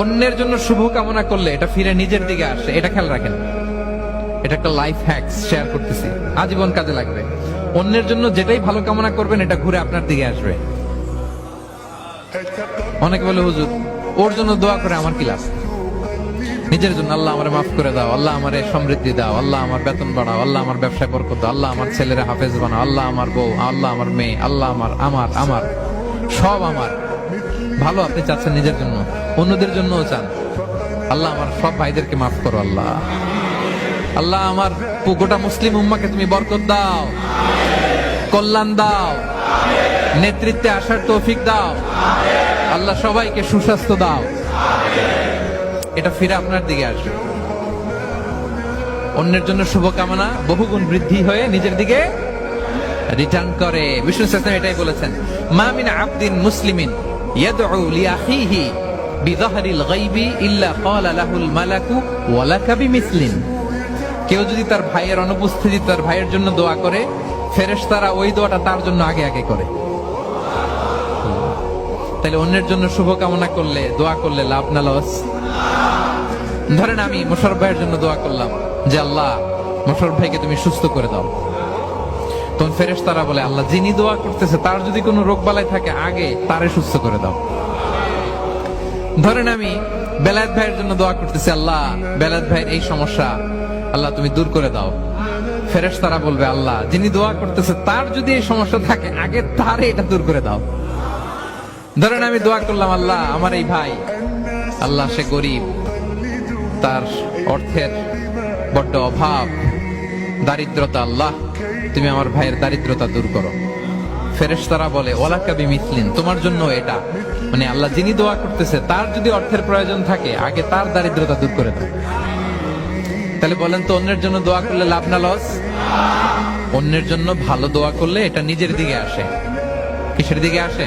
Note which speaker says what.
Speaker 1: অন্যের জন্য শুভ কামনা করলে এটা ফিরে নিজের দিকে আসে, এটা খেয়াল রাখেন। এটা একটা লাইফ হ্যাকস শেয়ার করতেছি, আজীবন কাজে লাগবে। অন্যের জন্য যেটাই ভালো কামনা করবেন এটা ঘুরে আপনার দিকে আসবে। অনেকে বলে হুজুর ওর জন্য দোয়া করে আমার কি লাভ? নিজের জন্য আল্লাহ আমারে মাফ করে দাও, আল্লাহ আমারে সমৃদ্ধি দাও, আল্লাহ আমার বেতন বাড়াও, আল্লাহ আমার ব্যবসায় বরকত দাও, আল্লাহ আমার ছেলেরা হাফেজ বানাও, আল্লাহ আমার বউ, আল্লাহ আমার মেয়ে, আল্লাহ আমার আমার আমার সব আমার ভালো আপনি চাচ্ছেন নিজের জন্য, অন্যদের জন্যও চান। আল্লাহ আমার সব ভাইদেরকে মাফ করো, আল্লাহ আল্লাহ আমার গোটা মুসলিম উম্মাকে তুমি বরকত দাও, কল্যাণ দাও, নেতৃত্বে আসার তৌফিক দাও, আল্লাহ সবাইকে সুস্বাস্থ্য দাও। এটা ফিরে আপনার দিকে আসবে। অন্যের জন্য শুভকামনা বহুগুণ বৃদ্ধি হয়ে নিজের দিকে রিটার্ন করে। বিষ্ণু সাল্লাল্লাহু এটাই বলেছেন, মা মিন আবদিন মুসলিমিন ইয়াদউ লিআখিহি বিযাহরিল গায়বি ইল্লা ক্বালা লাহুল মালাকু ওয়া লাকা বিমিসলিন। কেউ যদি তার ভাইয়ের অনুপস্থিতি তার ভাইয়ের জন্য দোয়া করে, ফেরেশতারা ওই দোয়াটা তার জন্য আগে আগে করে। তাহলে অন্যের জন্য শুভকামনা করলে, দোয়া করলে লাভ না লস? ধরেন আমি মোশাররফ ভাইয়ের জন্য দোয়া করলাম যে আল্লাহ মোশাররফ ভাইকে তুমি সুস্থ করে দাও, তখন ফেরেশতারা বলে আল্লাহ যিনি দোয়া করতেছে তার যদি কোনো রোগ বালাই থাকে আগে তারে সুস্থ করে দাও। ধরেন আমি বেলায়েত ভাইয়ের জন্য দোয়া করতেছি, আল্লাহ বেলায়েত ভাইয়ের এই সমস্যা আল্লাহ তুমি দূর করে দাও, ফেরেশতারা বলবে আল্লাহ যিনি দোয়া করতেছে তার যদি এই সমস্যা থাকে আগে তারে এটা দূর করে দাও। ধরেন আমি দোয়া করলাম আল্লাহ আমার এই ভাই, আল্লাহ সে গরিব, তার অর্থের বড্ড অভাব, দারিদ্রতা, আল্লাহ তুমি আমার ভাইয়ের দারিদ্রতা দূর করো। ফেরেশতারা বলে ওয়ালাকা বিমিসলিন, তোমার জন্য এটা, মানে আল্লাহ যিনি দোয়া করতেছে তার যদি অর্থের প্রয়োজন থাকে আগে তার দারিদ্রতা দূর করে দাও। তাহলে বলেন তো অন্যের জন্য দোয়া করলে লাভ না লস? অন্যের জন্য ভালো দোয়া করলে এটা নিজের দিকে আসে। কিসের দিকে আসে?